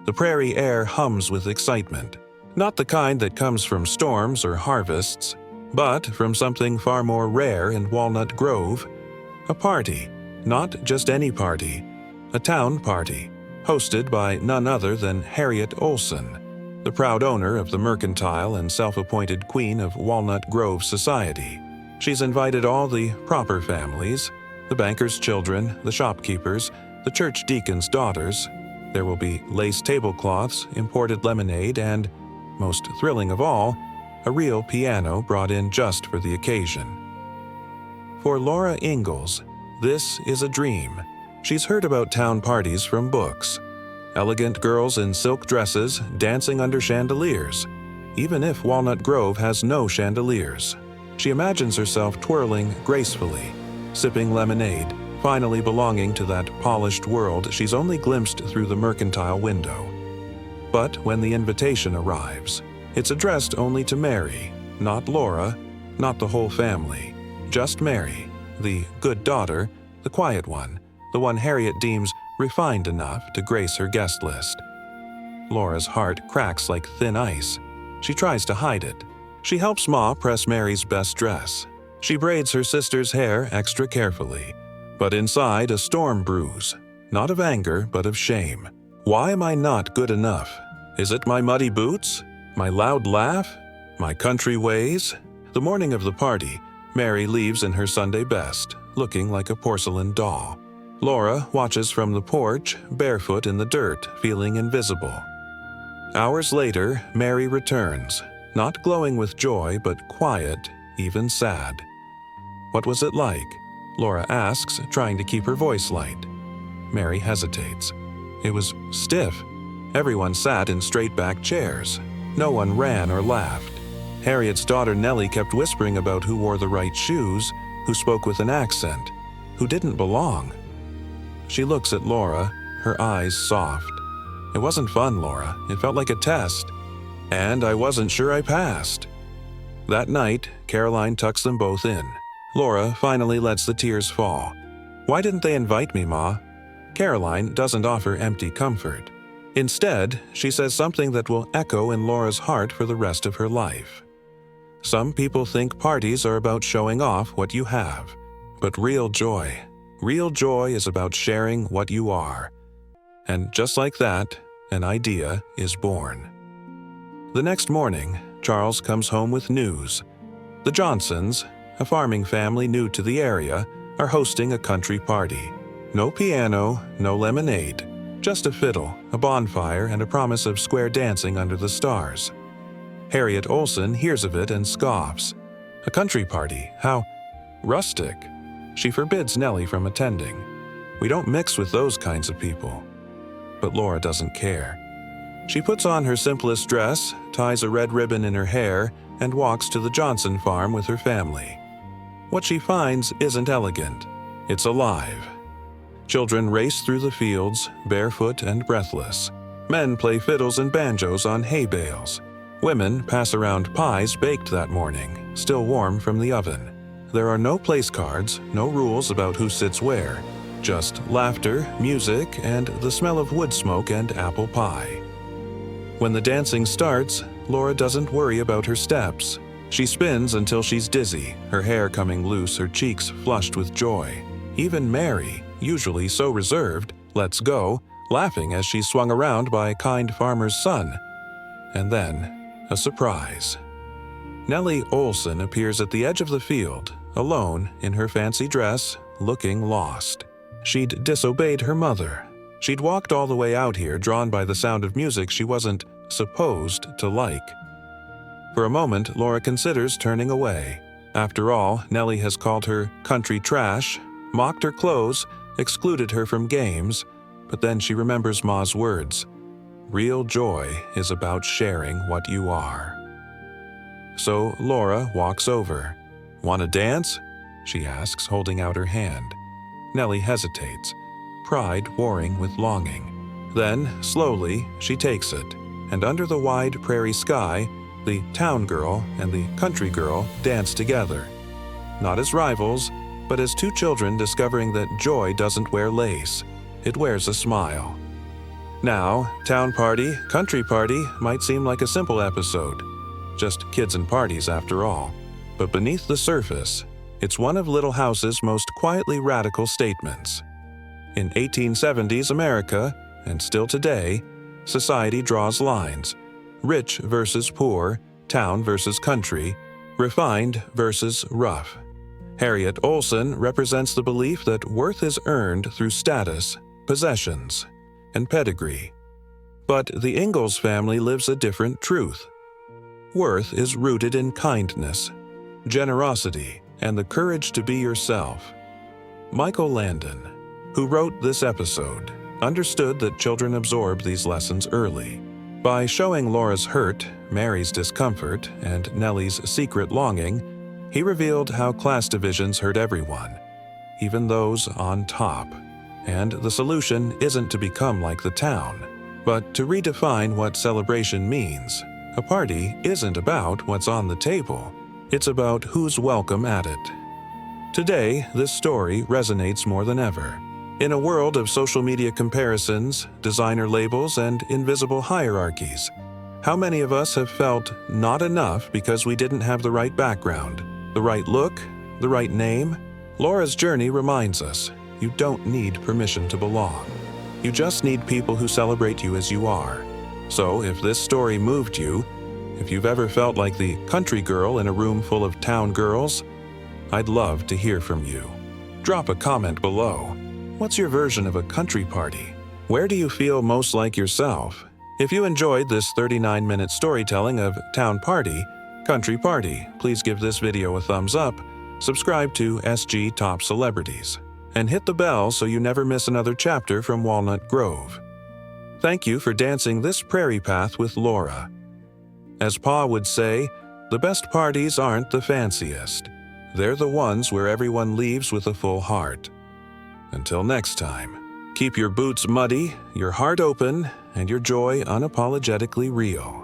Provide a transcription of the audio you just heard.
The prairie air hums with excitement, not the kind that comes from storms or harvests, but from something far more rare in Walnut Grove, a party, not just any party, a town party, hosted by none other than Harriet Oleson, the proud owner of the mercantile and self-appointed queen of Walnut Grove society. She's invited all the proper families, the banker's children, the shopkeepers, the church deacon's daughters. There will be lace tablecloths, imported lemonade, and, most thrilling of all, a real piano brought in just for the occasion. For Laura Ingalls, this is a dream. She's heard about town parties from books. Elegant girls in silk dresses dancing under chandeliers, even if Walnut Grove has no chandeliers. She imagines herself twirling gracefully, sipping lemonade, finally belonging to that polished world she's only glimpsed through the mercantile window. But when the invitation arrives, it's addressed only to Mary, not Laura, not the whole family, just Mary, the good daughter, the quiet one, the one Harriet deems refined enough to grace her guest list. Laura's heart cracks like thin ice. She tries to hide it. She helps Ma press Mary's best dress. She braids her sister's hair extra carefully. But inside a storm brews, not of anger, but of shame. Why am I not good enough? Is it my muddy boots? My loud laugh? My country ways? The morning of the party, Mary leaves in her Sunday best, looking like a porcelain doll. Laura watches from the porch, barefoot in the dirt, feeling invisible. Hours later, Mary returns, not glowing with joy, but quiet, even sad. What was it like? Laura asks, trying to keep her voice light. Mary hesitates. It was stiff. Everyone sat in straight-back chairs. No one ran or laughed. Harriet's daughter Nellie kept whispering about who wore the right shoes, who spoke with an accent, who didn't belong. She looks at Laura, her eyes soft. It wasn't fun, Laura. It felt like a test. And I wasn't sure I passed. That night, Caroline tucks them both in. Laura finally lets the tears fall. Why didn't they invite me, Ma? Caroline doesn't offer empty comfort. Instead, she says something that will echo in Laura's heart for the rest of her life. Some people think parties are about showing off what you have. But real joy is about sharing what you are. And just like that, an idea is born. The next morning, Charles comes home with news. The Johnsons, a farming family new to the area, are hosting a country party. No piano, no lemonade, just a fiddle, a bonfire, and a promise of square dancing under the stars. Harriet Oleson hears of it and scoffs. A country party? How rustic. She forbids Nellie from attending. We don't mix with those kinds of people. But Laura doesn't care. She puts on her simplest dress, ties a red ribbon in her hair, and walks to the Johnson farm with her family. What she finds isn't elegant. It's alive. Children race through the fields, barefoot and breathless. Men play fiddles and banjos on hay bales. Women pass around pies baked that morning, still warm from the oven. There are no place cards, no rules about who sits where. Just laughter, music, and the smell of wood smoke and apple pie. When the dancing starts, Laura doesn't worry about her steps. She spins until she's dizzy, her hair coming loose, her cheeks flushed with joy. Even Mary, usually so reserved, lets go, laughing as she's swung around by a kind farmer's son. And then, a surprise. Nellie Oleson appears at the edge of the field, alone, in her fancy dress, looking lost. She'd disobeyed her mother. She'd walked all the way out here, drawn by the sound of music she wasn't supposed to like. For a moment, Laura considers turning away. After all, Nellie has called her country trash, mocked her clothes, excluded her from games, but then she remembers Ma's words. Real joy is about sharing what you are. So Laura walks over. Want to dance? She asks, holding out her hand. Nellie hesitates, pride warring with longing. Then, slowly, she takes it, and under the wide prairie sky, the town girl and the country girl dance together. Not as rivals, but as two children discovering that joy doesn't wear lace. It wears a smile. Now, town party, country party might seem like a simple episode. Just kids and parties after all. But beneath the surface, it's one of Little House's most quietly radical statements. In 1870s America, and still today, society draws lines. Rich versus poor, town versus country, refined versus rough. Harriet Oleson represents the belief that worth is earned through status, possessions, and pedigree. But the Ingalls family lives a different truth. Worth is rooted in kindness, generosity, and the courage to be yourself. Michael Landon, who wrote this episode, understood that children absorb these lessons early. By showing Laura's hurt, Mary's discomfort, and Nellie's secret longing, he revealed how class divisions hurt everyone, even those on top. And the solution isn't to become like the town, but to redefine what celebration means. A party isn't about what's on the table, it's about who's welcome at it. Today, this story resonates more than ever. In a world of social media comparisons, designer labels, and invisible hierarchies, how many of us have felt not enough because we didn't have the right background, the right look, the right name? Laura's journey reminds us, you don't need permission to belong. You just need people who celebrate you as you are. So if this story moved you, if you've ever felt like the country girl in a room full of town girls, I'd love to hear from you. Drop a comment below. What's your version of a country party? Where do you feel most like yourself? If you enjoyed this 39-minute storytelling of Town Party, Country Party, please give this video a thumbs up, subscribe to SG Top Celebrities, and hit the bell so you never miss another chapter from Walnut Grove. Thank you for dancing this prairie path with Laura. As Pa would say, the best parties aren't the fanciest. They're the ones where everyone leaves with a full heart. Until next time, keep your boots muddy, your heart open, and your joy unapologetically real.